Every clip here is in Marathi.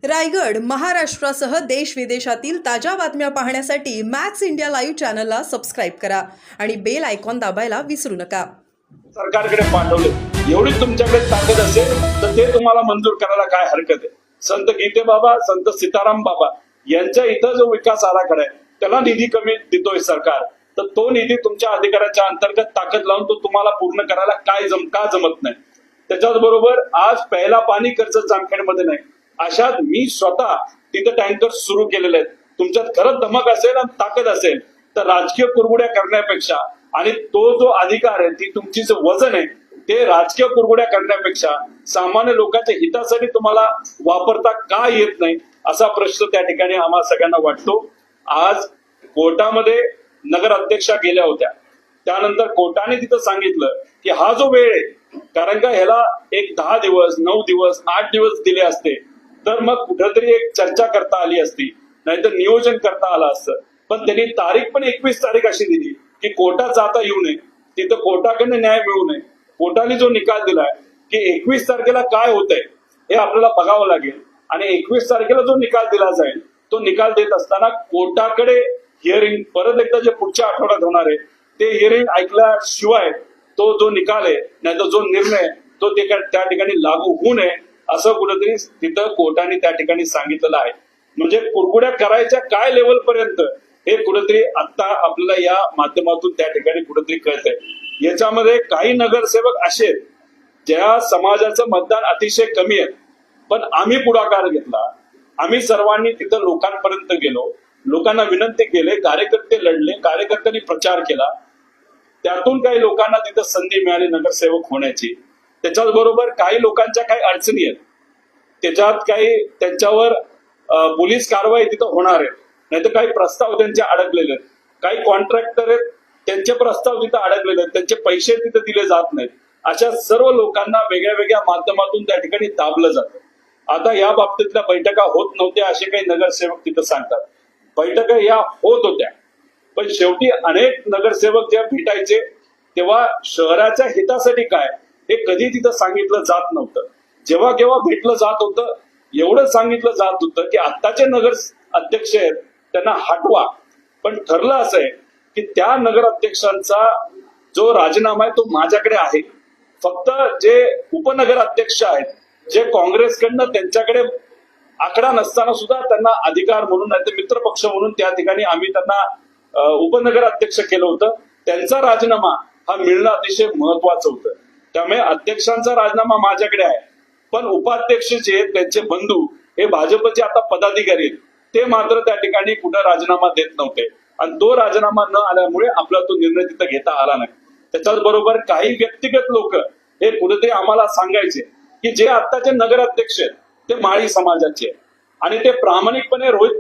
रायगड महाराष्ट्रासह देश विदेशातील ताज्या बातम्या पाहण्यासाठी मॅक्स इंडिया लाईव्ह चॅनलला सबस्क्राईब करा आणि बेल आयकॉन दाबायला विसरू नका। सरकारकडे पाठवले, एवढी तुमच्याकडे ताकद असेल तर ते तुम्हाला मंजूर करायला काय हरकत आहे। संत गीते बाबा, संत सीताराम बाबा यांच्या इथं जो विकास आराखडा आहे त्याला निधी कमी देतोय सरकार, तर तो निधी तुमच्या अधिकाराच्या अंतर्गत ताकद लावून तो तुम्हाला पूर्ण करायला का जमत नाही। त्याच्याच बरोबर आज प्यायला पाणी कर्जत जामखेडमध्ये नाही, अशात मी स्वतः तिथं टँकर सुरू केलेले आहेत। तुमच्यात खरंच धमक असेल आणि ताकद असेल तर राजकीय कुरघोड्या करण्यापेक्षा आणि तो जो अधिकार आहे, ती तुमची जो वजन आहे ते राजकीय कुरघोड्या करण्यापेक्षा सामान्य लोकांच्या हितासाठी तुम्हाला वापरता का येत नाही, असा प्रश्न त्या ठिकाणी आम्हाला सगळ्यांना वाटतो। आज कोर्टामध्ये नगर अध्यक्षा गेल्या होत्या, त्यानंतर कोर्टाने तिथं सांगितलं की हा जो वेळ आहे, कारण का ह्याला एक 10 दिवस 9 दिवस 8 दिवस दिले असते तर मग कुठेतरी एक चर्चा करता आली असती, नाहीतर नियोजन करता आलं असतं। पण त्यांनी तारीख पण 21 तारीख अशी दिली की कोर्टात जाता येऊ नये, तिथं कोर्टाकडनं न्याय मिळू नये। कोर्टाने जो निकाल दिलाय की 21 तारखेला काय होतंय हे आपल्याला बघावं लागेल आणि 21 तारखेला जो निकाल दिला जाईल तो निकाल देत असताना कोर्टाकडे हिअरिंग परत एकदा जे पुढच्या आठवड्यात होणार आहे ते हिअरिंग ऐकल्याशिवाय तो जो निकाल आहे नाही तो जो निर्णय तो त्या ठिकाणी लागू होऊ नये असं कुठेतरी तिथं कोर्टाने त्या ठिकाणी सांगितलेलं आहे। म्हणजे कुरघोड्या करायच्या काय लेवल पर्यंत हे कुठेतरी आता आपल्याला या माध्यमातून त्या ठिकाणी कुठेतरी कळतंय। याच्यामध्ये काही नगरसेवक असे ज्या समाजाचं मतदान अतिशय कमी आहे, पण आम्ही पुढाकार घेतला, आम्ही सर्वांनी तिथं लोकांपर्यंत गेलो, लोकांना विनंती केले, कार्यकर्ते लढले, कार्यकर्त्यांनी प्रचार केला, त्यातून काही लोकांना तिथं संधी मिळाली नगरसेवक होण्याची। त्याच्याच बरोबर काही लोकांच्या काही अडचणी आहेत, त्याच्यात काही त्यांच्यावर पोलीस कारवाई तिथं होणार आहे, नाहीतर काही प्रस्ताव त्यांचे अडकलेले आहेत, काही कॉन्ट्रॅक्टर आहेत त्यांचे प्रस्ताव तिथं अडकलेले आहेत, त्यांचे पैसे तिथं दिले जात नाहीत। अशा सर्व लोकांना वेगळ्या वेगळ्या माध्यमातून त्या ठिकाणी दाबलं जातं। आता या बाबतीतल्या बैठका होत नव्हत्या असे काही नगरसेवक तिथं सांगतात, बैठका या होत होत्या, पण शेवटी अनेक नगरसेवक जेव्हा भेटायचे तेव्हा शहराच्या हितासाठी काय हे कधी तिथं सांगितलं जात नव्हतं। जेव्हा केव्हा भेटलं जात होतं एवढं सांगितलं जात होतं की आत्ताचे नगर अध्यक्ष आहेत त्यांना हटवा, पण ठरलं असं आहे की त्या नगर अध्यक्षांचा जो राजीनामा आहे तो माझ्याकडे आहे। फक्त जे उपनगर अध्यक्ष आहेत, जे काँग्रेसकडनं त्यांच्याकडे आकडा नसताना सुद्धा त्यांना अधिकार म्हणून नाही तर मित्रपक्ष म्हणून त्या ठिकाणी आम्ही त्यांना उपनगर अध्यक्ष केलं होतं, त्यांचा राजीनामा हा मिळणं अतिशय महत्वाचं होतं। त्यामुळे अध्यक्षांचा राजीनामा माझ्याकडे आहे, पण उपाध्यक्ष जे आहेत त्यांचे बंधू हे भाजपचे आता पदाधिकारी आहेत, ते मात्र त्या ठिकाणी कुठं राजीनामा देत नव्हते आणि तो राजीनामा न आल्यामुळे आपला तो निर्णय तिथं घेता आला नाही। त्याच्याच बरोबर काही व्यक्तिगत लोक हे कुठेतरी आम्हाला सांगायचे की जे आत्ताचे नगर अध्यक्ष आहेत ते माळी समाजाचे आणि ते प्रामाणिकपणे रोहित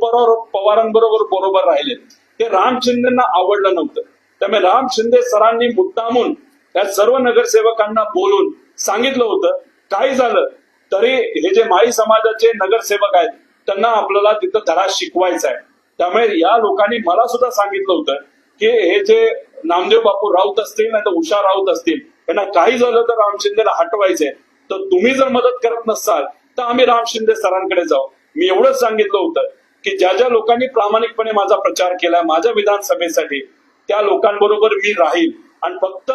पवारांबरोबर राहिले, ते राम शिंदेना आवडलं नव्हतं। त्यामुळे राम शिंदे सरांनी मुद्दामून त्या सर्व नगरसेवकांना बोलून सांगितलं होतं, काही झालं तरी हे जे माळी समाजाचे नगरसेवक आहेत त्यांना आपल्याला तिथं धडा शिकवायचा आहे। त्यामुळे या लोकांनी मला सुद्धा सांगितलं होतं की हे जे नामदेव बापू राऊत असतील नाही तर उषा राऊत असतील यांना काही झालं तर राम शिंदेला हटवायचंय, तर तुम्ही जर मदत करत नसाल तर आम्ही राम शिंदे सरांकडे जाऊ। मी एवढंच सांगितलं होतं की ज्या ज्या लोकांनी प्रामाणिकपणे माझा प्रचार केला माझ्या विधानसभेसाठी त्या लोकांबरोबर मी राहील आणि फक्त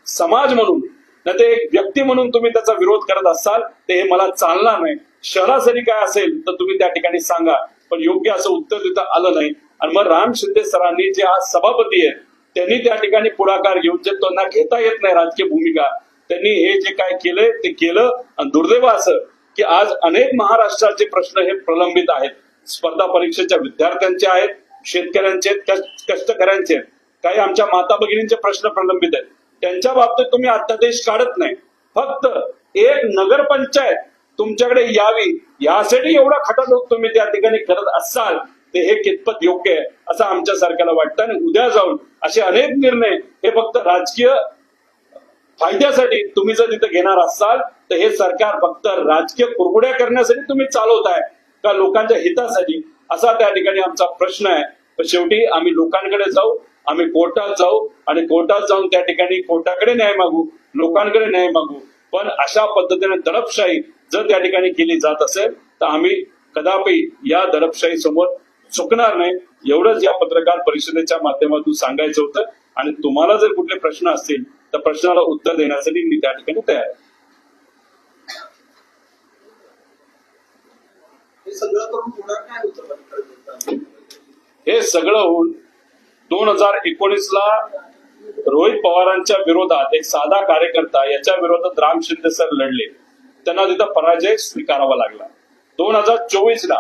समाज म्हणून नाही ते एक व्यक्ती म्हणून तुम्ही त्याचा विरोध करत असाल ते हे मला चालणार नाही। शहरासाठी काय असेल तर तुम्ही त्या ठिकाणी सांगा, पण योग्य असं उत्तर तिथं आलं नाही। आणि मग राम शिंदे सरांनी जे आज सभापती आहेत त्यांनी त्या ठिकाणी पुढाकार घेऊन जे त्यांना घेता येत नाही राजकीय भूमिका, त्यांनी हे जे काय केलंय ते केलं। आणि दुर्दैव असं की आज अनेक महाराष्ट्राचे प्रश्न हे प्रलंबित आहेत, स्पर्धा परीक्षेच्या विद्यार्थ्यांचे आहेत, शेतकऱ्यांचे आहेत, कष्टकऱ्यांचे आहेत, काही आमच्या माता भगिनींचे प्रश्न प्रलंबित आहेत, त्यांच्या बाबतीत तुम्ही अध्यादेश काढत नाही। फक्त एक नगरपंचायत तुमच्याकडे यावी यासाठी एवढा खटाटोप तुम्ही त्या ठिकाणी करत असाल ते हे कितपत योग्य आहे असं आमच्या सारख्याला वाटतं। आणि उद्या जाऊन असे अनेक निर्णय हे फक्त राजकीय फायद्यासाठी तुम्ही जर तिथे घेणार असाल तर हे सरकार फक्त राजकीय कुरघोड्या करण्यासाठी तुम्ही चालवताय का लोकांच्या हितासाठी, असा त्या ठिकाणी आमचा प्रश्न आहे। पण शेवटी आम्ही लोकांकडे जाऊ, आम्ही कोर्टात जाऊ आणि कोर्टात जाऊन त्या ठिकाणी कोर्टाकडे न्याय मागू, लोकांकडे न्याय मागू। पण अशा पद्धतीने दडपशाही जर त्या ठिकाणी केली जात असेल तर आम्ही कदापि या दडपशाही समोर चुकणार नाही, एवढंच या पत्रकार परिषदेच्या माध्यमातून सांगायचं होतं. आणि तुम्हाला जर कुठले प्रश्न असतील तर प्रश्नाला उत्तर देण्यासाठी मी त्या ठिकाणी तयार आहे. हे सगळं होऊन 2019ला रोहित पवारांच्या विरोधात एक साधा कार्यकर्ता याच्या विरोधात राम शिंदे सर लढले, त्यांना तिथं पराजय स्वीकारावा लागला. 2024ला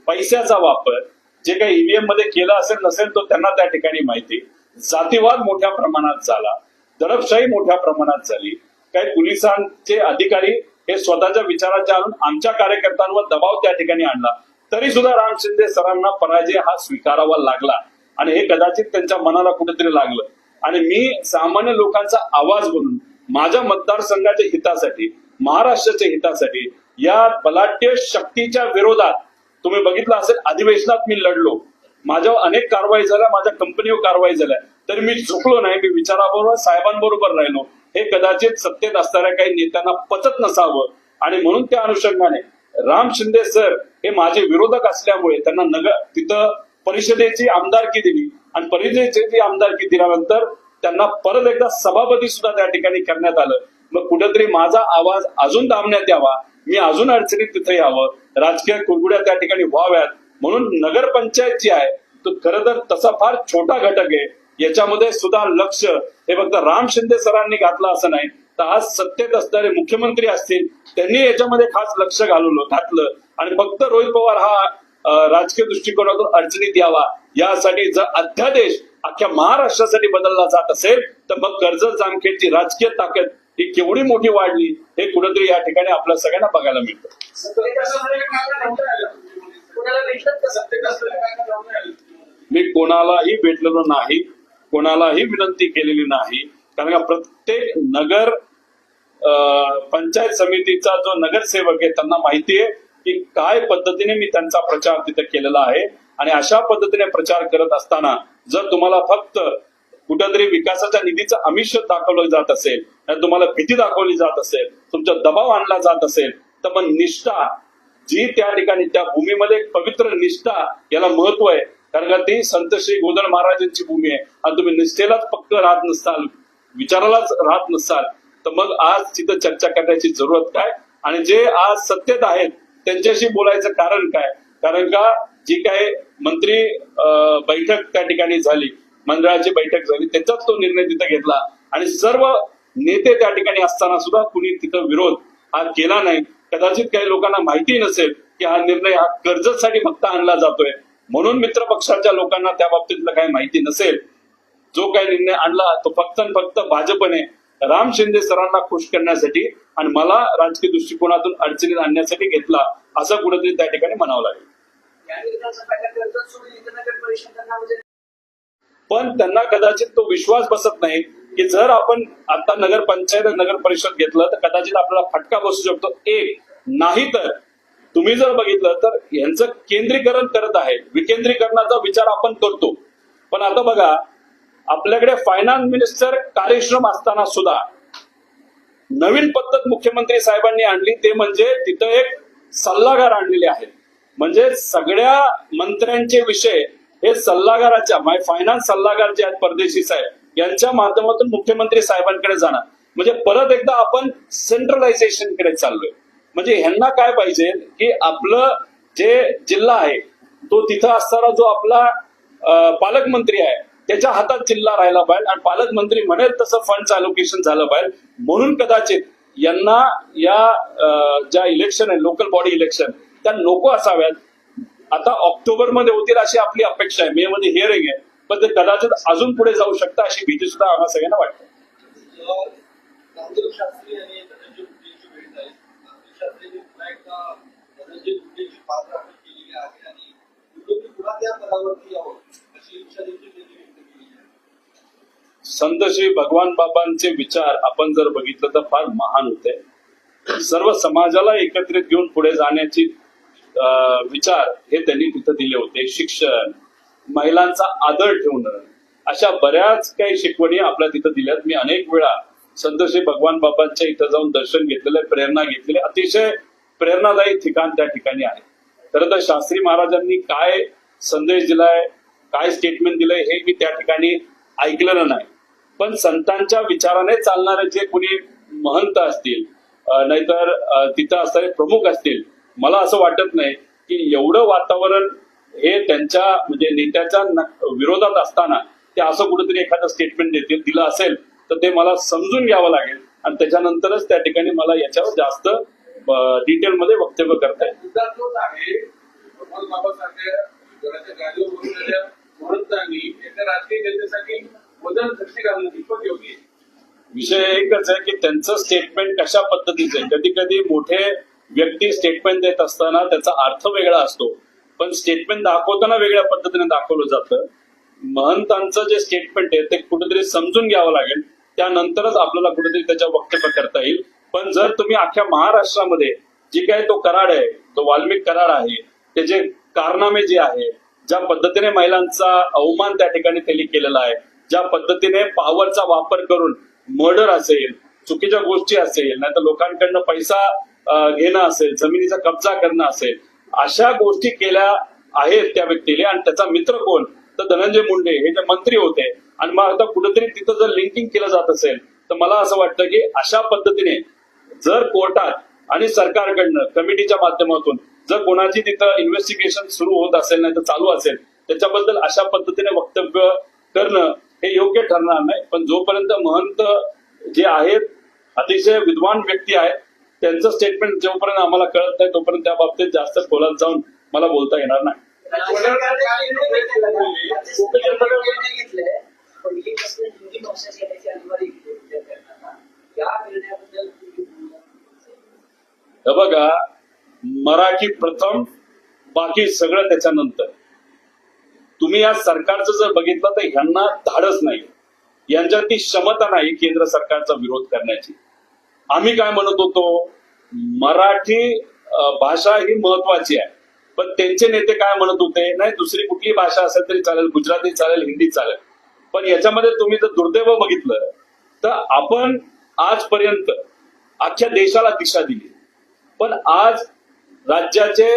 पैशाचा वापर जे काही ईव्हीएम मध्ये केला असेल नसेल तो त्यांना त्या ठिकाणी माहिती. जातीवाद मोठ्या प्रमाणात झाला, दडपशाही मोठ्या प्रमाणात झाली. काही पोलिसांचे अधिकारी हे स्वतःच्या विचाराच्या आणून आमच्या कार्यकर्त्यांवर दबाव त्या ठिकाणी आणला, तरी सुद्धा राम शिंदे सरांना पराजय हा स्वीकारावा लागला. आणि हे कदाचित त्यांच्या मनाला कुठेतरी लागलं. आणि मी सामान्य लोकांचा आवाज बनून माझ्या मतदारसंघाच्या हितासाठी, महाराष्ट्राच्या हितासाठी, या बलाढ्य शक्तीच्या विरोधात तुम्ही बघितलं असेल अधिवेशनात मी लढलो, माझ्यावर अनेक कारवाई झाल्या, माझ्या कंपनीवर कारवाई झाल्या, तरी मी झुकलो नाही. मी विचाराबरोबर साहेबांबरोबर राहिलो. हे कदाचित सत्तेत असणाऱ्या काही नेत्यांना पचत नसावं. आणि म्हणून त्या अनुषंगाने राम शिंदे सर हे माझे विरोधक असल्यामुळे त्यांना तिथं परिषदेची आमदारकी दिली. आणि परिषदेची आमदारकी दिल्यानंतर त्यांना परत एकदा सभापती सुद्धा त्या ठिकाणी करण्यात आलं. मग कुठेतरी माझा आवाज अजून दाबण्यात यावा, मी अजून अडचणीत तिथे यावं, राजकीय कुरघुड्या त्या ठिकाणी व्हाव्यात, म्हणून नगरपंचायत जी आहे तो खरं तर तसा फार छोटा घटक आहे. याच्यामध्ये सुद्धा लक्ष हे फक्त राम शिंदे सरांनी घातलं असं नाही, तर आज सत्तेत असणारे मुख्यमंत्री असतील त्यांनी याच्यामध्ये खास लक्ष घातलं. आणि फक्त रोहित पवार हा राजकीय दृष्टिकोनातून अडचणीत यावा यासाठी जर अध्यादेश अख्ख्या महाराष्ट्रासाठी बदलला जात असेल तर मग कर्जत जामखेडची राजकीय ताकद ही केवढी मोठी वाढली हे कुठेतरी या ठिकाणी आपल्या सगळ्यांना बघायला मिळतं. मी कोणालाही भेटलेलो नाही, कोणालाही विनंती केलेली नाही. कारण का प्रत्येक नगर पंचायत समितीचा जो नगरसेवक आहे त्यांना माहिती आहे की काय पद्धतीने मी त्यांचा प्रचार तिथे केलेला आहे. आणि अशा पद्धतीने प्रचार करत असताना जर तुम्हाला फक्त कुठेतरी विकासाच्या निधीचं आमिष दाखवलं जात असेल, तुम्हाला भीती दाखवली जात असेल, तुमचा दबाव आणला जात असेल, तर मग निष्ठा जी त्या ठिकाणी त्या भूमीमध्ये एक पवित्र निष्ठा याला महत्व आहे. कारण का ती संत श्री गोंधळ महाराजांची भूमी आहे. आणि तुम्ही निष्ठेलाच पक्क राहत नसाल, विचारालाच राहत नसाल, तर मग आज तिथं चर्चा करण्याची जरूरत काय. आणि जे आज सत्तेत आहेत त्यांच्याशी बोलायचं कारण काय. कारण का जी काय मंत्री बैठक त्या ठिकाणी झाली, मंडळाची बैठक झाली, त्याचाच तो निर्णय तिथं घेतला. आणि सर्व नेते त्या ठिकाणी असताना सुद्धा कुणी तिथं विरोध हा केला नाही. कदाचित काही लोकांना माहिती नसेल की हा निर्णय हा कर्जतसाठी फक्त आणला जातोय, म्हणून मित्र पक्षाच्या लोकांना त्या बाबतीतलं काही माहिती नसेल. जो काही निर्णय आणला तो फक्त आणि फक्त भाजपने राम शिंदे सरांना खुश करण्यासाठी आणि मला राजकीय दृष्टिकोनातून अडचणीत आणण्यासाठी घेतला, असं कुठेतरी त्या ठिकाणी म्हणावं लागेल. पण त्यांना कदाचित तो विश्वास बसत नाही की जर आपण आता नगरपंचायत नगर परिषद घेतलं तर कदाचित आपल्याला फटका बसू शकतो. एक नाही तर तुम्ही जर बघितलं तर यांचं केंद्रीकरण करत आहे, विकेंद्रीकरणाचा विचार आपण करतो. पण आता बघा आपल्याकडे फायनान्स मिनिस्टर कार्यक्षम असताना सुद्धा नवीन पद्धत मुख्यमंत्री साहेबांनी आणली, ते म्हणजे तिथं एक सल्लागार आणलेले आहेत. म्हणजे सगळ्या मंत्र्यांचे विषय हे सल्लागाराच्या फायनान्स सल्लागार जे आहेत परदेशी साहेब यांच्या माध्यमातून मुख्यमंत्री साहेबांकडे जाणार. म्हणजे परत एकदा आपण सेंट्रलायझेशन कडे चाललोय. म्हणजे ह्यांना काय पाहिजे की आपलं जे जिल्हा आहे तो तिथं असताना जो आपला पालकमंत्री आहे त्याच्या हातात जिल्हा राहिला पाहिजे आणि पालकमंत्री म्हणेल तसं फंडचं अलोकेशन झालं पाहिजे. म्हणून कदाचित यांना या ज्या इलेक्शन आहे लोकल बॉडी इलेक्शन त्या नको असाव्यात. आता ऑक्टोबर मध्ये होतील अशी आपली अपेक्षा आहे, मे मध्ये हिअरिंग आहे, पण ते कदाचित अजून पुढे जाऊ शकतं अशी भीती सुद्धा आम्हाला सगळ्यांना वाटते. संत श्री भगवान बाबांचे विचार आपण जर बघितलं तर फार महान होते. सर्व समाजाला एकत्रित घेऊन पुढे जाण्याची विचार हे त्यांनी तिथं दिले होते. शिक्षण, महिलांचा आदर ठेवणं, अशा बऱ्याच काही शिकवणी आपल्या तिथं दिल्यात. मी अनेक वेळा संत श्री भगवान बाबांच्या इथं जाऊन दर्शन घेतलेलं, प्रेरणा घेतलेली, अतिशय प्रेरणादायी ठिकाण त्या ठिकाणी आहे. खरं तर शास्त्री महाराजांनी काय संदेश दिलाय, काय स्टेटमेंट दिलंय हे मी त्या ठिकाणी ऐकलेलं नाही. पण संतांच्या विचाराने चालणारे जे कोणी महंत असतील, नाहीतर तिथं असणारे प्रमुख असतील, मला असं वाटत नाही की एवढं वातावरण हे त्यांच्या म्हणजे नेत्याच्या विरोधात असताना ते असं कुठेतरी एखादं स्टेटमेंट दिलं असेल तर ते मला समजून घ्यावं लागेल आणि त्याच्यानंतरच त्या ठिकाणी मला याच्यावर जास्त डिटेलमध्ये वक्तव्य करता येईल. घराच्या गाडीवर बसलेल्या महंतांनी एका राजकीय नेत्यासाठी बदल दृष्टी घालणं कितपत योग्य आहे? विषय एकच आहे की त्यांचं स्टेटमेंट कशा पद्धतीचं आहे. कधी कधी मोठे व्यक्ती स्टेटमेंट देत असताना त्याचा अर्थ वेगळा असतो, पण स्टेटमेंट दाखवताना वेगळ्या पद्धतीने दाखवलं जातं. महंतांचं जे स्टेटमेंट आहे ते कुठेतरी समजून घ्यावं लागेल, त्यानंतरच आपल्याला कुठेतरी त्याच्यावर वक्तव्य करता येईल. पण जर तुम्ही अख्ख्या महाराष्ट्रामध्ये जी काय तो कराड आहे, तो वाल्मिक कराड आहे, त्याचे कारनामे जे आहे, ज्या पद्धतीने महिलांचा अवमान त्या ठिकाणी त्यांनी केलेला आहे, ज्या पद्धतीने पॉवरचा वापर करून मर्डर असेल, चुकीच्या गोष्टी असेल, नाहीतर लोकांकडनं पैसा घेणं असेल, जमिनीचा कब्जा करणं असेल, अशा गोष्टी केल्या आहेत त्या व्यक्तीने. आणि त्याचा मित्र कोण तर धनंजय मुंडे हे जे मंत्री होते. आणि मग आता कुठेतरी तिथं जर लिंकिंग केलं जात असेल तर मला असं वाटतं की अशा पद्धतीने जर कोर्टात आणि सरकारकडनं कमिटीच्या माध्यमातून जर कोणाची तिथं इन्व्हेस्टिगेशन सुरू होत असेल नाही तर चालू असेल त्याच्याबद्दल अशा पद्धतीने वक्तव्य करणं हे योग्य ठरणार नाही. पण जोपर्यंत महंत जे आहेत अतिशय विद्वान व्यक्ती आहेत त्यांचं स्टेटमेंट जोपर्यंत आम्हाला कळत नाही तोपर्यंत त्या बाबतीत जास्त खोलात जाऊन मला बोलता येणार नाही. हे बघा, मराठी प्रथम, बाकी सगळं त्याच्यानंतर. तुम्ही या सरकारचं जर बघितलं तर ह्यांना धाडस नाही, यांच्यात ती क्षमता नाही केंद्र सरकारचा विरोध करण्याची. आम्ही काय म्हणत होतो, मराठी भाषा ही महत्वाची आहे, पण त्यांचे नेते काय म्हणत होते, नाही दुसरी कुठली भाषा असेल तरी चालेल, गुजराती चालेल, हिंदी चालेल. पण याच्यामध्ये तुम्ही जर दुर्दैव बघितलं तर आपण आजपर्यंत अख्ख्या देशाला दिशा दिली, पण आज राज्याचे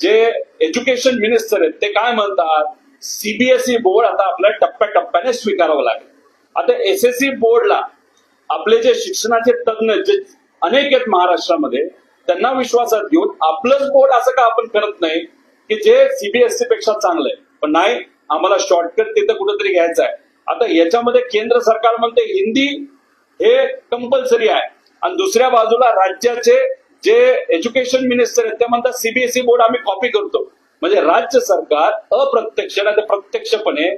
जे एज्युकेशन मिनिस्टर आहेत ते काय म्हणतात, सीबीएसई बोर्ड आता आपल्याला टप्प्याटप्प्याने स्वीकारावं लागेल. आता एसएससी बोर्डला आपले जे शिक्षणाचे तज्ञ जे अनेक आहेत महाराष्ट्रामध्ये त्यांना विश्वासात घेऊन आपलंच बोर्ड असं का आपण करत नाही की जे सीबीएसई पेक्षा चांगलं आहे. पण नाही, आम्हाला शॉर्टकट तिथं कुठेतरी घ्यायचं आहे. आता याच्यामध्ये केंद्र सरकार म्हणते हिंदी हे कंपल्सरी आहे आणि दुसऱ्या बाजूला राज्याचे जे एज्युकेशन मिनिस्टर आहेत ते म्हणतात सीबीएसई बोर्ड आम्ही कॉपी करतो. म्हणजे राज्य सरकार अप्रत्यक्ष नाही तर प्रत्यक्षपणे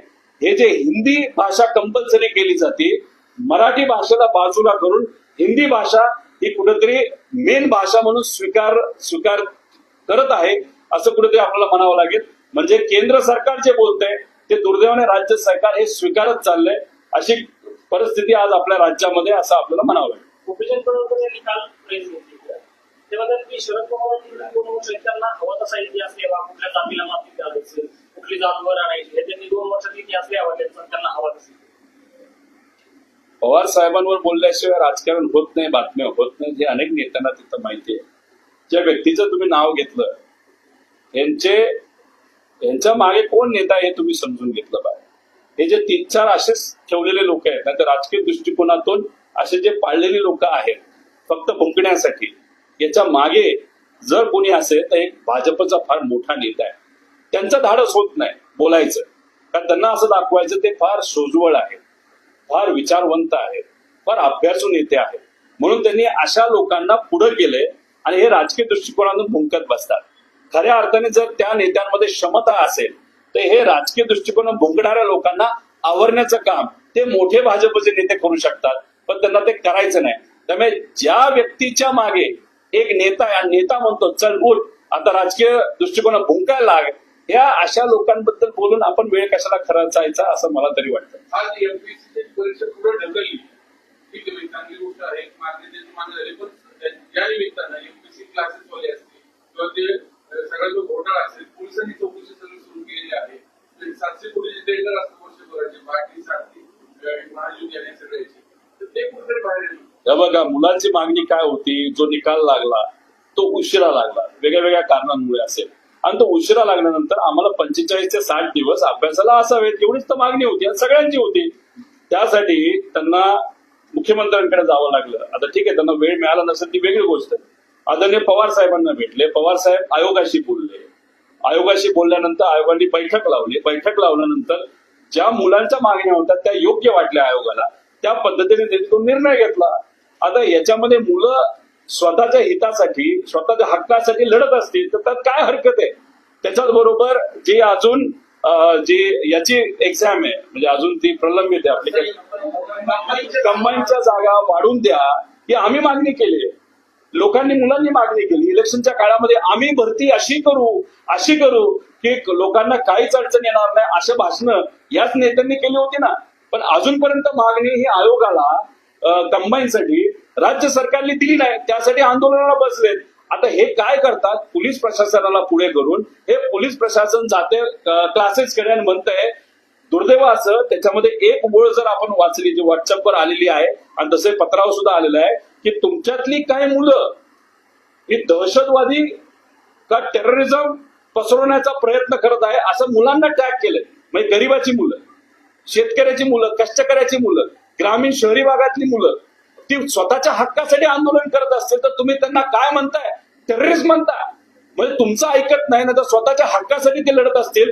हे जे हिंदी भाषा कंपल्सरी केली जाते, मराठी भाषेला बाजूला करून हिंदी भाषा ही कुठेतरी मेन भाषा म्हणून स्वीकार करत आहे असं कुठेतरी आपल्याला म्हणावं लागेल. म्हणजे केंद्र सरकार जे बोलतंय ते दुर्दैवाने राज्य सरकार हे स्वीकारत चाललंय. अशी परिस्थिती आज आपल्या राज्यामध्ये असं आपल्याला म्हणावं लागेल. भूपेंद्र पडळकर यांनी काल प्रेस घेतली, ते म्हणतात की शरद पवार त्यांना हवा तसा इतिहास लिहावा, कुठल्या जातीला माती द्यायचं, कुठली जात वर आणायची, हे त्यांनी 2 वर्षात इतिहास लिहावा त्यांना हवा तसा. पवार साहेबांवर बोलल्याशिवाय राजकारण होत नाही, बातम्या होत नाही, हे अनेक नेत्यांना तिथं माहिती आहे. ज्या व्यक्तीचं तुम्ही नाव घेतलं यांच्या मागे कोण नेता हे तुम्ही समजून घेतलं पाहिजे. हे जे 3-4 असेच ठेवलेले लोक आहेत, नाही तर राजकीय दृष्टिकोनातून असे जे पाळलेली लोक आहेत फक्त भुंकण्यासाठी, याच्या मागे जर कोणी असेल तर एक भाजपचा फार मोठा नेता आहे. त्यांचं धाडस होत नाही बोलायचं, कारण त्यांना असं दाखवायचं ते फार सोजवळ आहेत, फार विचारवंत आहेत, फार अभ्यासू नेते आहेत. म्हणून त्यांनी अशा लोकांना पुढे केले आणि हे राजकीय दृष्टिकोनातून भुंकत बसतात. खऱ्या अर्थाने जर त्या नेत्यांमध्ये क्षमता असेल तर हे राजकीय दृष्टिकोनात भुंकणाऱ्या लोकांना आवरण्याचं काम ते मोठे भाजपचे नेते करू शकतात, पण त्यांना ते करायचं नाही. त्यामुळे ज्या व्यक्तीच्या मागे एक नेता म्हणतो चल उठ आता राजकीय दृष्टिकोनात भुंकायला लाग, या अशा लोकांबद्दल बोलून आपण वेळ कशाला खर्चायचा असं मला तरी वाटतं. आज एमपीएससीची परीक्षा पुढे ढकलली, ठीक आहे, चांगली गोष्ट आहे, मागणी मान्य झाली, पण या निमित्तानं एमपीएससी क्लासेस वाले असतील किंवा ते सगळा जो घोटाळा असेल, पोलिसांनी चौकशी सगळी सुरू केलेली आहे. 700 कोटीची टेंडर असतं वर्षभराची, बाकी सारखी महायुती आणि सगळ्याची, तर ते कुठेतरी बाहेर येईल. बघा, मुलांची मागणी काय होती, जो निकाल लागला तो उशिरा लागला, वेगळ्या वेगळ्या कारणांमुळे असेल. आणि तो उशिरा लागल्यानंतर आम्हाला 45 ते 60 दिवस अभ्यासाला असावेत एवढीच तर मागणी होती आणि सगळ्यांची होती. त्यासाठी त्यांना मुख्यमंत्र्यांकडे जावं लागलं. आता ठीक आहे, त्यांना वेळ मिळाला नसेल ती वेगळी गोष्ट आहे. आदरणीय पवार साहेबांना भेटले, पवार साहेब आयोगाशी बोलले. आयोगाशी बोलल्यानंतर आयोगाने बैठक लावली. बैठक लावल्यानंतर ज्या मुलांच्या मागण्या होत्या त्या योग्य वाटल्या आयोगाला, त्या पद्धतीने त्यांनी तो निर्णय घेतला. आता याच्यामध्ये मुलं स्वतःच्या हितासाठी, स्वतःच्या हक्कासाठी लढत असतील तर त्यात काय हरकत आहे. त्याच्याच बरोबर जे अजून जे याची एक्झाम आहे, म्हणजे अजून ती प्रलंबित आहे आपली, कंबाईनच्या जागा वाढून द्या ही आम्ही मागणी केली. लोकांनी, मुलांनी मागणी केली. इलेक्शनच्या काळामध्ये आम्ही भरती अशी करू की लोकांना काहीच अडचण येणार नाही, अशा भाषणं याच नेत्यांनी केली होती ना. पण अजूनपर्यंत मागणी ही आयोगाला कंबाईनसाठी राज्य सरकारने दिली नाही. त्यासाठी आंदोलनाला बसलेत. आता हे काय करतात, पोलीस प्रशासनाला पुढे करून हे पोलीस प्रशासन जाते क्लासेसकडे आणि म्हणतंय. दुर्दैव असं त्याच्यामध्ये एक ओळ जर आपण वाचली जी व्हॉट्सअपवर आलेली आहे आणि तसे पत्रावर सुद्धा आलेलं आहे की तुमच्यातली काही मुलं ही दहशतवादी का टेररिझम पसरवण्याचा प्रयत्न करत आहे असं मुलांना टॅग केलंय. म्हणजे गरिबाची मुलं, शेतकऱ्याची मुलं, कष्टकऱ्याची मुलं, ग्रामीण शहरी भागातली मुलं ती स्वतःच्या हक्कासाठी आंदोलन करत असतील तर तुम्ही त्यांना काय म्हणताय, टेररिस्ट म्हणता. म्हणजे तुमचं ऐकत नाही ना, तर स्वतःच्या हक्कासाठी ते लढत असतील